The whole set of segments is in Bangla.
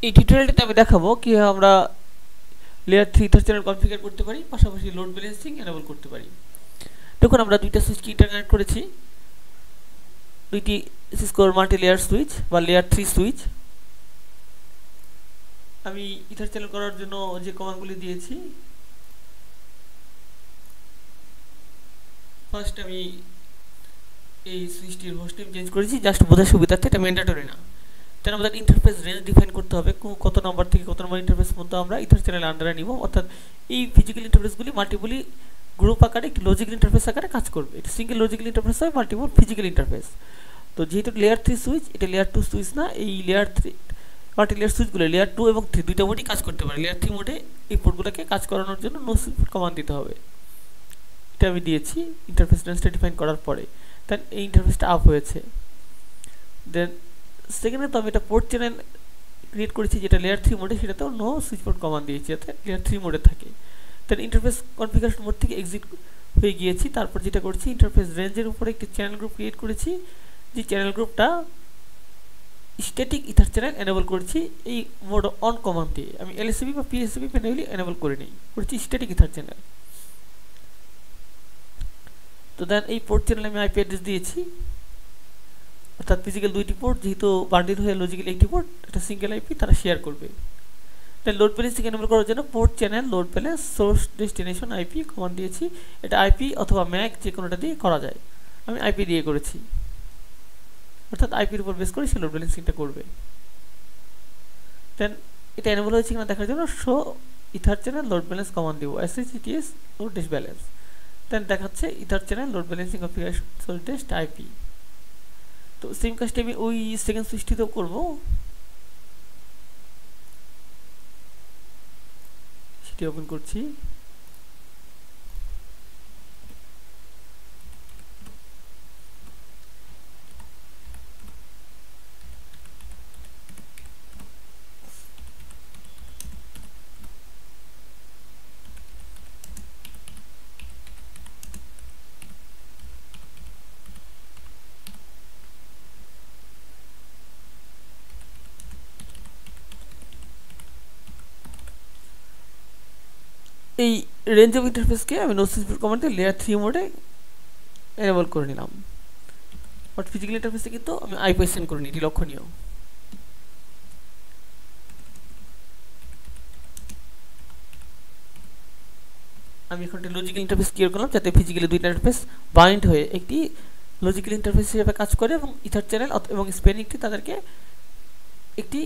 এই টিউটোরিয়ালটিতে আমি দেখাবো কিভাবে আমরা লেয়ার 3 ইথার চ্যানেল কনফিগার করতে পারি, পাশাপাশি লোড ব্যালেন্সিং এনেবল করতে পারি। দেখুন আমরা দুইটা সুইচকে ইন্টারকানেক্ট করেছি, দুইটি সিসকোর মাল্টি লেয়ার সুইচ বা লেয়ার 3 সুইচ। আমি ইথার চ্যানেল করার জন্য যে কমান্ডগুলি দিয়েছি, ফার্স্ট আমি এই সুইচটির হোস্ট নেম চেঞ্জ করেছি জাস্ট বোঝার সুবিধার্থে, এটা ম্যান্ডেটরি না। তাহলে আমাদের ইন্টারফেস রেঞ্জ ডিফাইন করতে হবে, কত নাম্বার থেকে কত নম্বর ইন্টারফেস পর্যন্ত আমরা ইথার চ্যানেল আন্ডারে নিব। অর্থাৎ এই ফিজিক্যাল ইন্টারফেসগুলি মাল্টিপলি গ্রুপ আকারে একটি লজিক্যাল ইন্টারফেস আকারে কাজ করবে। এটা সিঙ্গেল লজিক্যাল ইন্টারফেস হয়, মাল্টিপল ফিজিক্যাল ইন্টারফেস। তো যেহেতু লেয়ার 3 সুইচ, এটা লেয়ার 2 সুইচ না, এই লেয়ার 3 মাল্টি লেয়ার সুইচগুলো লেয়ার 2 এবং 3 দুইটা মোডেই কাজ করতে পারে। লেয়ার 3 মোডে এই পোর্টগুলোকে কাজ করানোর জন্য নো সুইচ কমান্ড দিতে হবে। এটা আমি দিয়েছি ইন্টারফেস রেঞ্জটা ডিফাইন করার পরে। দেন এই ইন্টারফেসটা আপ হয়েছে। দেন সেকেন্ডে তো আমি এটা পোর্ট চ্যানেল ক্রিয়েট করেছি যেটা লেয়ার 3 মোডে, সেটাতেও নো সুইচ পোর্ট কমান্ড দিয়েছি যাতে লেয়ার 3 মোডে থাকে। দেন ইন্টারফেস কনফিগারেশন মোড থেকে এক্সিট হয়ে গিয়েছি। তারপর যেটা করছি, ইন্টারফেস রেঞ্জের উপরে একটি চ্যানেল গ্রুপ ক্রিয়েট করেছি, যে চ্যানেল গ্রুপটা স্ট্যাটিক ইথার চ্যানেল এনেবল করছি এই মোড অন কমান্ড দিয়ে। আমি এলএসবি বা পিএসবি ম্যানুয়ালি এনেবল করে নিই, করছি স্ট্যাটিক ইথার চ্যানেল। তো দেন এই পোর্ট চ্যানেলে আমি আইপি অ্যাড্রেস দিয়েছি, অর্থাৎ ফিজিক্যাল দুইটি পোর্ট যেহেতু বান্ডিল হয়ে লজিক্যাল একটি পোর্ট, এটা সিঙ্গেল আইপি তারা শেয়ার করবে। দেন লোড ব্যালেন্সিং এনেবল করার জন্য port channel load balance source destination IP command দিয়েছি। এটা আইপি অথবা ম্যাক যে কোনোটা দিয়ে করা যায়, আমি আইপি দিয়ে করেছি, অর্থাৎ আইপির উপর বেস করে সে লোড ব্যালেন্সিংটা করবে। দেন এটা এনেবল হয়েছে কিনা দেখার জন্য show ether channel load balance command দিব, SHETS load dest balance. Then দেখাচ্ছে ether channel load balancing configuration source dest IP. তো সেম কাজটি আমি ওই সেকেন্ড সুইচটিতেও করবো, সেটি ওপেন করছি। এই রেঞ্জ অফ ইন্টারফেসকে আমি নো সুইচ কমান্ডে লেয়ার 3 মোডে এনেবল করে নিলাম, বাট ফিজিক্যাল ইন্টারফেসে কিন্তু আমি আইপি সেন্ড করিনি, এটি লক্ষণীয়। আমি এখন একটা লজিক্যাল ইন্টারফেস ক্রিয়েট করলাম যাতে ফিজিক্যালি দুইটা ইন্টারফেস বাইন্ড হয়ে একটি লজিক্যাল ইন্টারফেস হিসেবে কাজ করে এবং ইথার চ্যানেল এবং স্পেনিংটি তাদেরকে একটি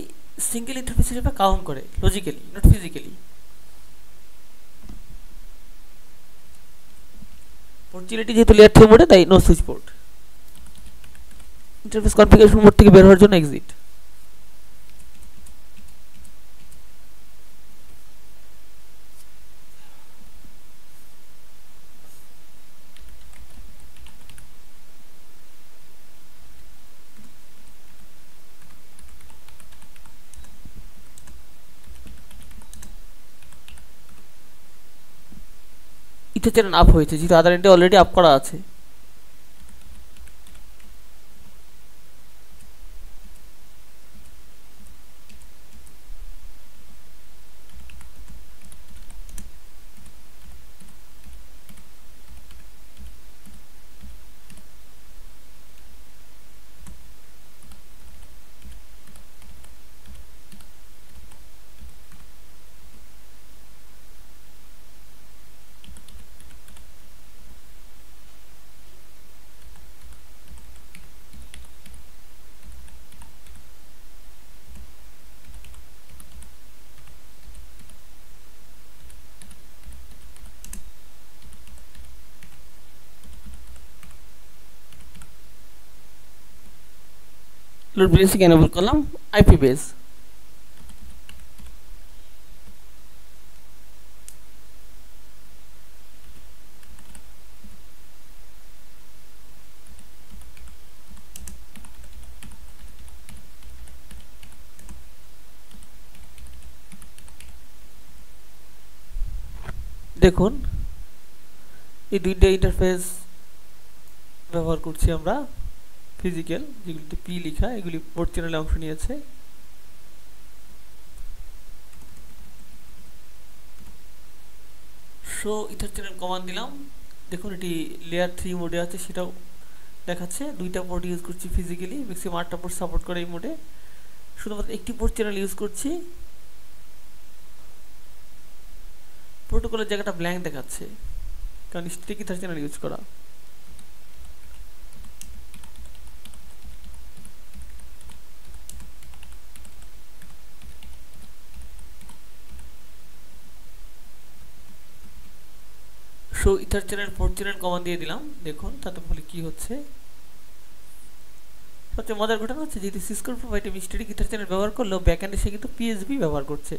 সিঙ্গেল ইন্টারফেস হিসেবে কাউন্ট করে, লজিক্যালি নট ফিজিক্যালি। পোর্টচিলিটি যেহেতু লেয়ার 3 মোডে, তাই no switch port. Interface configuration mode থেকে বের হওয়ার জন্য এক্সিট। ইথার চ্যানেল আপ হয়েছে যেহেতু আদার এন্ডে অলরেডি আপ করা আছে। লোড ব্যালেন্সিং এনেবল করলাম আইপি বেস। দেখুন এই দুইটা ইন্টারফেস ব্যবহার করছি আমরা, ফিজিক্যাল যেগুলিতে পি লেখা, এগুলি পোর্ট চ্যানেলে অংশ নিয়েছে। শো ইথার চ্যানেল কমান্ড দিলাম, দেখুন এটি লেয়ার 3 মোডে আছে সেটাও দেখাচ্ছে। দুইটা পোর্ট ইউজ করছি ফিজিক্যালি, ম্যাক্সিমাম 8টা পোর্ট সাপোর্ট করে এই মোডে। শুধুমাত্র একটি পোর্ট চ্যানেল ইউজ করছি, প্রোটোকলের জায়গাটা ব্ল্যাঙ্ক দেখাচ্ছে কারণ স্ট্যাটিক ইথার চ্যানেল ইউজ করা। Show ether channel port channel command দিয়ে দিলাম, দেখুন তাতে ফলে কি হচ্ছে। সবচেয়ে মজার ঘটনা হচ্ছে যেহেতু সিসকোর প্রোভাইডার স্ট্যাটিক ইথার চ্যানেল ব্যবহার করলেও ব্যাকএন্ডে সে কিন্তু পিএসবি ব্যবহার করছে।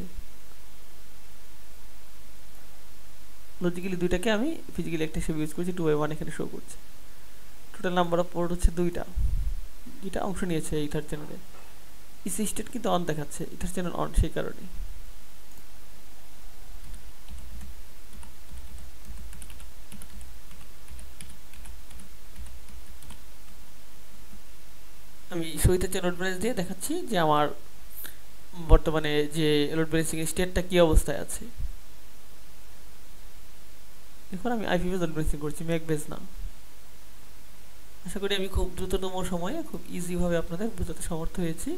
লজিক্যালি দুইটাকে আমি ফিজিক্যালি একটা হিসেবে ইউজ করছি, 2/1 এখানে শো করছে। টোটাল নাম্বার অফ পোর্ট হচ্ছে দুইটা অংশ নিয়েছে ইথার চ্যানেলে। ইসি স্টেট কিন্তু অন দেখাচ্ছে, ইথার চ্যানেল অন, সেই কারণে। আমি সহিতের লোড ব্যালেন্স দিয়ে দেখাচ্ছি যে আমার বর্তমানে যে লোড ব্যালেন্সিং স্টেটটা কি অবস্থায় আছে। এখন আমি আইপি বেস লোড ব্যালেন্সিং করছি, ম্যাক বেস না। আশা করি আমি খুব দ্রুততম সময়ে খুব ইজিভাবে আপনাদের বোঝাতে সমর্থ হয়েছি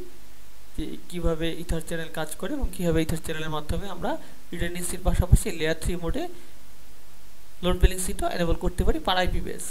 যে কীভাবে ইথার চ্যানেল কাজ করে এবং কীভাবে ইথার চ্যানেলের মাধ্যমে আমরা রিডান্ডেন্সির পাশাপাশি লেয়ার 3 মোডে লোড ব্যালেন্সিংটা এনেবল করতে পারি পার আইপি বেস।